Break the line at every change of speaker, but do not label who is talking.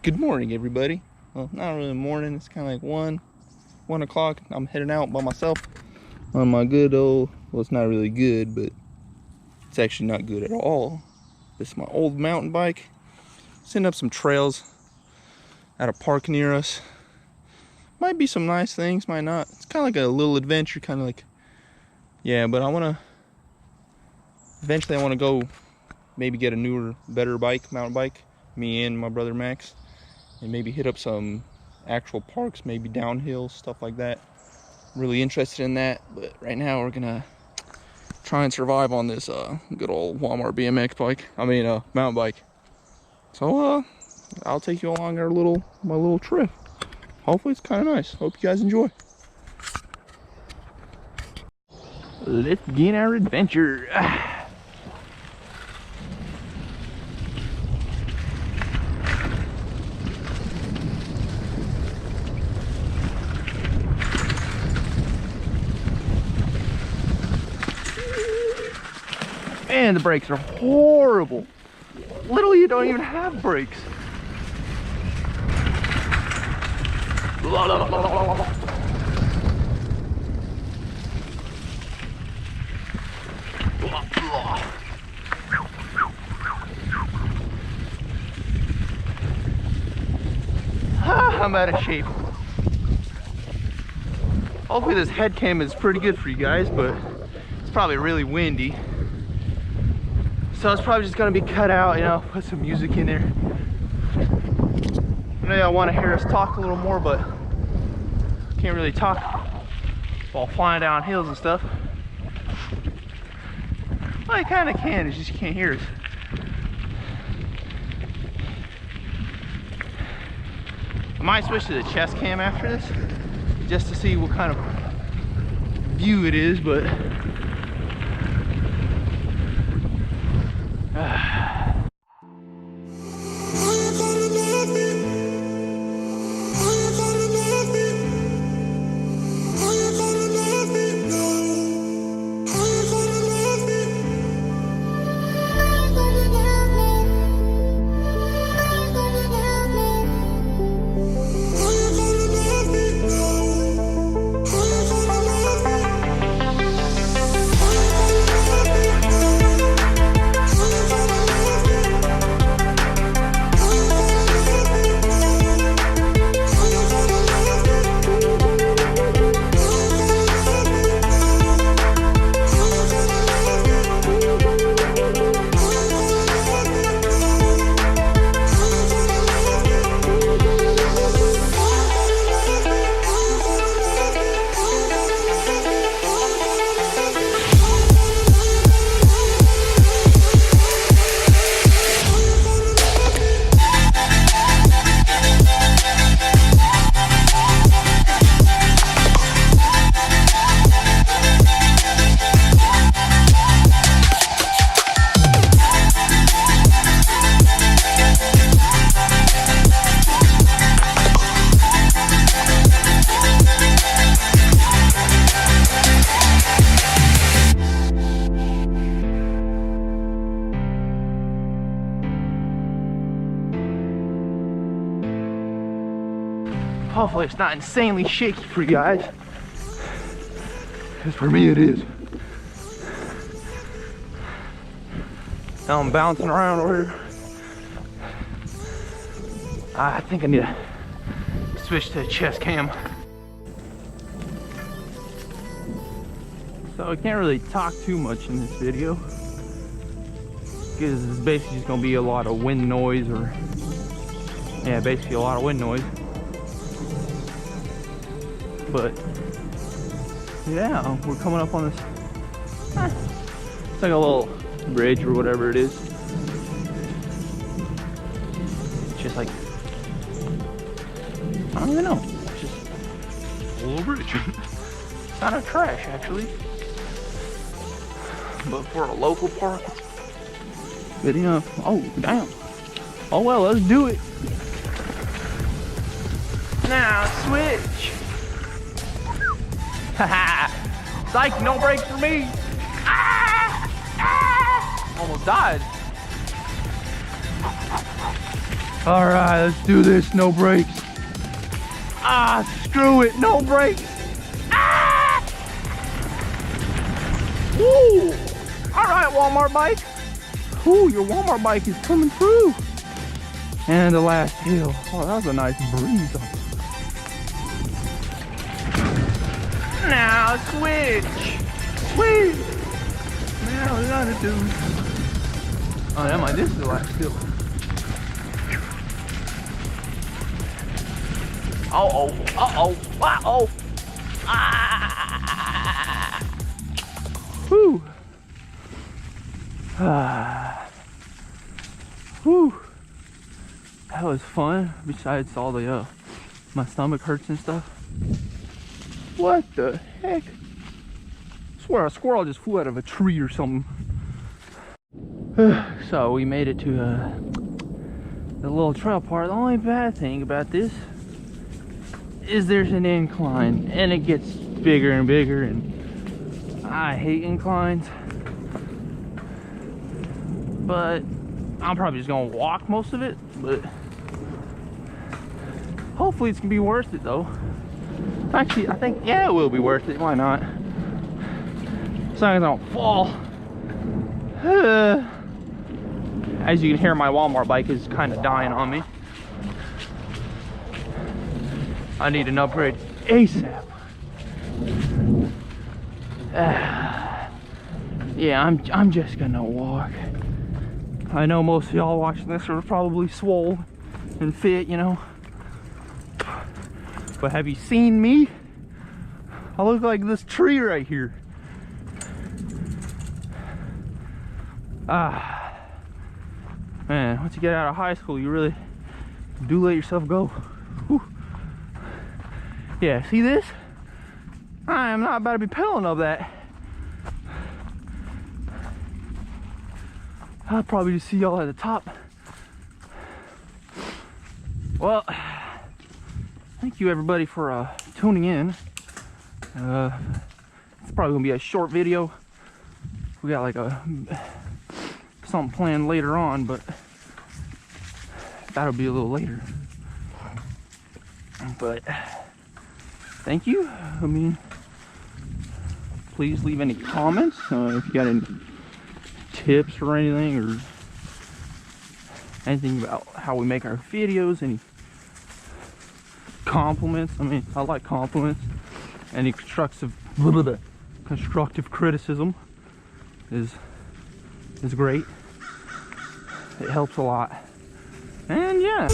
Good morning, everybody. Well, not really morning. It's kind of like 1 o'clock. I'm heading out by myself on my good old, well, it's not really good, but it's actually not good at all. This is my old mountain bike. Setting up some trails at a park near us. Might be some nice things, might not. It's kind of like a little adventure, kind of like, yeah, but eventually I want to go maybe get a newer, better bike, mountain bike, me and my brother Max. And maybe hit up some actual parks, maybe downhill, stuff like that. Really interested in that, but right now we're gonna try and survive on this good old Walmart BMX bike. Mountain bike. So I'll take you along our my little trip. Hopefully it's kind of nice. Hope you guys enjoy. Let's begin our adventure. Man, the brakes are horrible. Literally, you don't even have brakes. I'm out of shape. Hopefully this head cam is pretty good for you guys, but it's probably really windy. So it's probably just gonna be cut out, you know, put some music in there. I know y'all wanna hear us talk a little more, but can't really talk while flying down hills and stuff. Well, you kinda can, it's just you can't hear us. I might switch to the chest cam after this, just to see what kind of view it is, but hopefully it's not insanely shaky for you guys, because for me it is. Now I'm bouncing around over here. I think I need to switch to chest cam. So I can't really talk too much in this video, because it's basically just gonna be a lot of wind noise, or yeah, basically a lot of wind noise. But yeah, we're coming up on this, it's like a little bridge or whatever it is. It's just like, I don't even know, it's just a little bridge. It's kind of trash actually, but for a local park it's good enough. Oh damn, oh well, let's do it. Now switch. Haha! Psych, no brakes for me! Ah! Ah! Almost died. All right, let's do this. No brakes. Ah, screw it. No brakes. Ah! Woo! All right, Walmart bike. Ooh, your Walmart bike is coming through. And the last hill. Oh, that was a nice breeze. Now switch. Whee! Now we gotta do. Oh, that might. This is the last hill. Uh-oh, uh-oh, uh-oh. Ah! Whew. Ah. Whew. That was fun, besides all the, my stomach hurts and stuff. What the heck? I swear a squirrel just flew out of a tree or something. So we made it to, the little trail part. The only bad thing about this is there's an incline and it gets bigger and bigger, and I hate inclines, but I'm probably just gonna walk most of it, but hopefully it's gonna be worth it though. Actually, I think, yeah, it will be worth it. Why not? As long as I don't fall. As you can hear, my Walmart bike is kind of dying on me. I need an upgrade ASAP. Yeah, I'm just gonna walk. I know most of y'all watching this are probably swole and fit, you know. But have you seen me? I look like this tree right here. Man, once you get out of high school, you really do let yourself go. Whew. Yeah, see this? I am not about to be pedaling up that. I'll probably just see y'all at the top. Well, thank you everybody for tuning in. It's probably gonna be a short video. We got like something planned later on, but that'll be a little later. But thank you. I mean, please leave any comments if you got any tips or anything, or anything about how we make our videos, any compliments. I mean, I like compliments. Any constructive criticism is great. It helps a lot. And yeah.